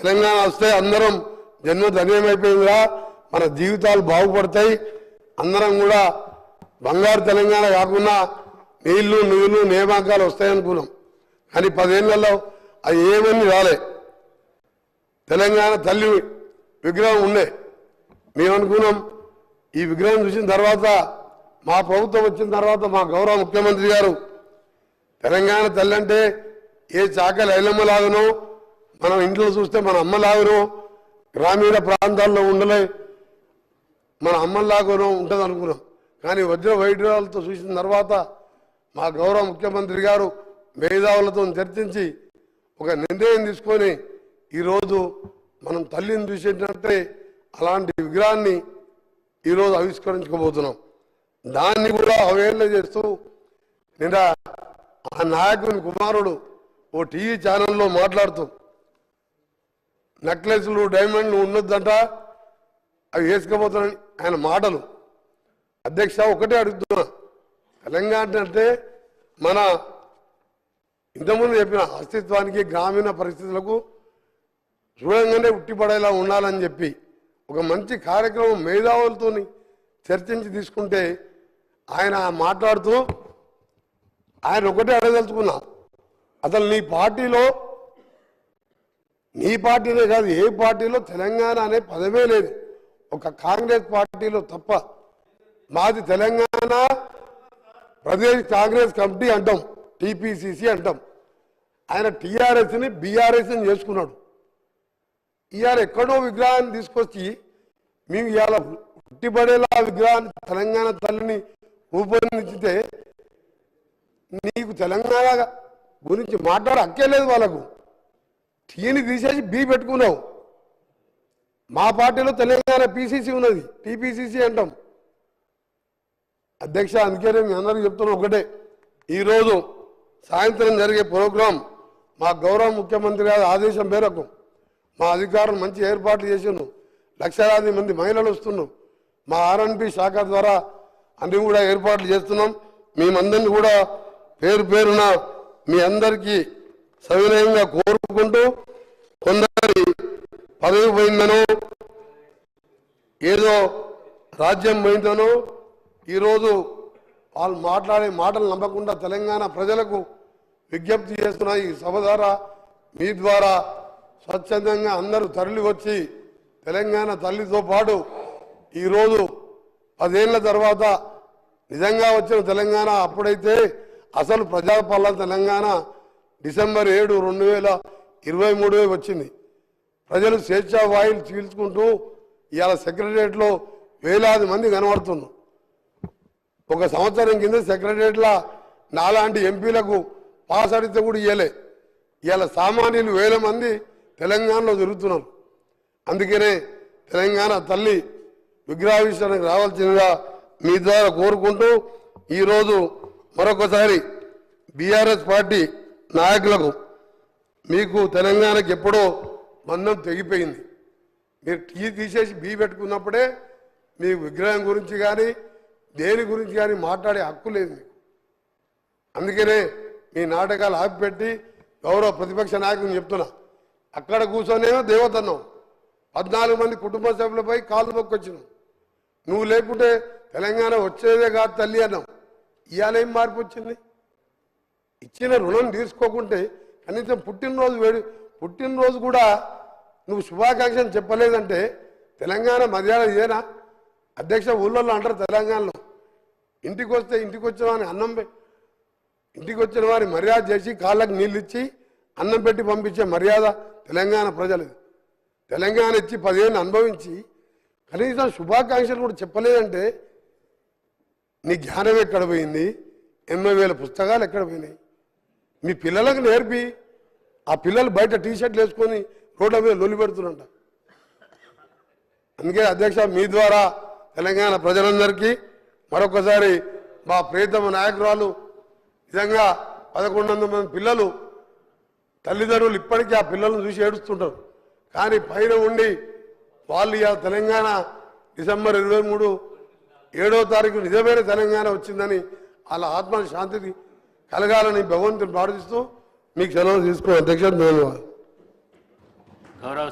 తెలంగాణ వస్తే అందరం జన్మ ధన్యమైపోయిందిరా, మన జీవితాలు బాగుపడతాయి, అందరం కూడా బంగారు తెలంగాణ కాకుండా నీళ్లు నిధులు నియామకాలు వస్తాయనుకున్నాం. కానీ 10 ఏళ్లలో అవి ఏమని రాలే. తెలంగాణ తల్లి విగ్రహం ఉండే, మేమనుకున్నాం ఈ విగ్రహం చూసిన తర్వాత మా ప్రభుత్వం వచ్చిన తర్వాత మా గౌరవ ముఖ్యమంత్రి గారు తెలంగాణ తల్లి అంటే ఏ చాకలి ఐలమ్మలాగనో, మనం ఇంట్లో చూస్తే మన అమ్మలాగనో, గ్రామీణ ప్రాంతాల్లో ఉండలే మన అమ్మలాగనో ఉంటుంది అనుకున్నాం. కానీ వజ్ర వైఢూర్యాలతో చూసిన తర్వాత మా గౌరవ ముఖ్యమంత్రి గారు మేధావులతో చర్చించి ఒక నిర్ణయం తీసుకొని ఈరోజు మనం తల్లిని చూసేటట్టే అలాంటి విగ్రహాన్ని ఈరోజు ఆవిష్కరించుకోబోతున్నాం. దాన్ని కూడా అవేర్నెస్ చేస్తూ నిన్న ఆ నాయకుని కుమారుడు ఓ టీవీ ఛానల్లో మాట్లాడుతూ నెక్లెస్లు డైమండ్లు ఉండొద్దంట, అవి వేసుకోబోతున్నాయి ఆయన మాటలు. అధ్యక్ష ఒకటే అడుగుతున్నా, తెలంగాణ అంటే మన ఇంతకుముందు చెప్పిన అస్తిత్వానికి గ్రామీణ పరిస్థితులకు చూడంగానే ఉట్టిపడేలా ఉండాలని చెప్పి ఒక మంచి కార్యక్రమం మేధావులతో చర్చించి తీసుకుంటే ఆయన మాట్లాడుతూ ఆయన ఒకటే అడగదలుచుకున్నా, అసలు నీ పార్టీనే కాదు ఏ పార్టీలో తెలంగాణ అనే పదమే లేదు, ఒక కాంగ్రెస్ పార్టీలో తప్ప. మాది తెలంగాణ ప్రదేశ్ కాంగ్రెస్ కమిటీ అంటాం, టీపీసీసీ అంటాం. ఆయన టీఆర్ఎస్ని బీఆర్ఎస్ని చేసుకున్నాడు. ఇవాళ ఎక్కడో విగ్రహాన్ని తీసుకొచ్చి మేము ఇవాళ ఉట్టిపడేలా విగ్రహాన్ని తెలంగాణ తల్లిని రూపొందించితే నీకు తెలంగాణ గురించి మాట్లాడ హక్కేలేదు. వాళ్ళకు టీని తీసేసి బీ పెట్టుకున్నావు. మా పార్టీలో తెలంగాణ పీసీసీ ఉన్నది, టీపీసీసీ అంటాం. అధ్యక్ష అందుకే మీ అందరికీ చెప్తున్నా ఒకటే, ఈరోజు సాయంత్రం జరిగే ప్రోగ్రాం మా గౌరవ ముఖ్యమంత్రి గారి ఆదేశం మేరకు మా అధికారులు మంచి ఏర్పాట్లు చేసిండ్రు. లక్షలాది మంది మహిళలు వస్తున్నారు. మా ఆర్ఎన్బి శాఖ ద్వారా అన్ని కూడా ఏర్పాట్లు చేస్తున్నాం. మేమందరినీ కూడా పేరు పేరున మీ అందరికీ సవినయంగా కోరుకుంటూ, కొందరి పదవి పోయిందనో ఏదో రాజ్యం పోయిందనో ఈరోజు వాళ్ళు మాట్లాడే మాటలు నమ్మకుండా తెలంగాణ ప్రజలకు విజ్ఞప్తి చేస్తున్న ఈ సభ ద్వారా మీ ద్వారా స్వచ్ఛందంగా అందరూ తరలి వచ్చి తెలంగాణ తల్లితో పాటు ఈరోజు 10 ఏళ్ల తర్వాత నిజంగా వచ్చిన తెలంగాణ, అప్పుడైతే అసలు ప్రజాపాలన తెలంగాణ డిసెంబర్ 7, 2023 వచ్చింది. ప్రజలు స్వేచ్ఛా వాయులు చీల్చుకుంటూ ఇవాళ సెక్రటరియట్లో వేలాది మంది కనబడుతున్నారు. ఒక సంవత్సరం కింద సెక్రటరియట్లో నాలాంటి ఎంపీలకు పాస్ అడిగితే కూడా ఇవ్వలే. ఇవాళ సామాన్యులు వేల మంది తెలంగాణలో తిరుగుతున్నారు. అందుకనే తెలంగాణ తల్లి విగ్రహావిష్కరణకు రావాల్సిందిగా మీ ద్వారా కోరుకుంటూ, ఈరోజు మరొకసారి బీఆర్ఎస్ పార్టీ నాయకులకు మీకు తెలంగాణకు ఎప్పుడో బంధం తెగిపోయింది. మీరు టీ తీసేసి బీ పెట్టుకున్నప్పుడే మీ విగ్రహం గురించి కానీ దేని గురించి కానీ మాట్లాడే హక్కు లేదు మీకు. అందుకనే మీ నాటకాలు ఆపిపెట్టి గౌరవ ప్రతిపక్ష నాయకుని చెప్తున్నా, అక్కడ కూర్చొనేమో దేవతన్నాం, 14 మంది కుటుంబ సభ్యులపై కాళ్ళు మొక్కొచ్చినాం. నువ్వు లేకుంటే తెలంగాణ వచ్చేదే కాదు తల్లి అన్నావు. ఇవాళ ఏం మార్పు వచ్చింది? ఇచ్చిన రుణం తీసుకోకుంటే కనీసం పుట్టినరోజు కూడా నువ్వు శుభాకాంక్షలు చెప్పలేదంటే తెలంగాణ మర్యాద ఇదేనా? అధ్యక్ష ఊళ్ళల్లో అంటారు తెలంగాణలో, ఇంటికి వచ్చిన వారిని ఇంటికి వచ్చిన వారి మర్యాద చేసి కాళ్ళకు నీళ్ళు ఇచ్చి అన్నం పెట్టి పంపించే మర్యాద తెలంగాణ ప్రజలది. తెలంగాణ ఇచ్చి 10 ఏళ్ళు అనుభవించి కనీసం శుభాకాంక్షలు కూడా చెప్పలేదంటే నీ జ్ఞానం ఎక్కడ పోయింది? 80,000 పుస్తకాలు ఎక్కడ పోయినాయి? మీ పిల్లలకు నేర్పి ఆ పిల్లలు బయట టీషర్ట్లు వేసుకొని రోడ్ల మీద లొల్లి పెడుతున్నంట. అందుకే అధ్యక్ష మీ ద్వారా తెలంగాణ ప్రజలందరికీ మరొకసారి మా ప్రియతమ నాయకురాలు నిజంగా 1100 మంది పిల్లలు తల్లిదండ్రులు ఇప్పటికీ ఆ పిల్లలను చూసి ఏడుస్తుంటారు. కానీ పైన ఉండి వాళ్ళు తెలంగాణ డిసెంబర్ 23, 7వ తారీఖు నిజమైన తెలంగాణ వచ్చిందని వాళ్ళ ఆత్మ శాంతిని కలగాలని భగవంతుని ప్రార్థిస్తూ మీకు సెలవు తీసుకుని అధ్యక్ష ధన్యవాదాలు. గౌరవ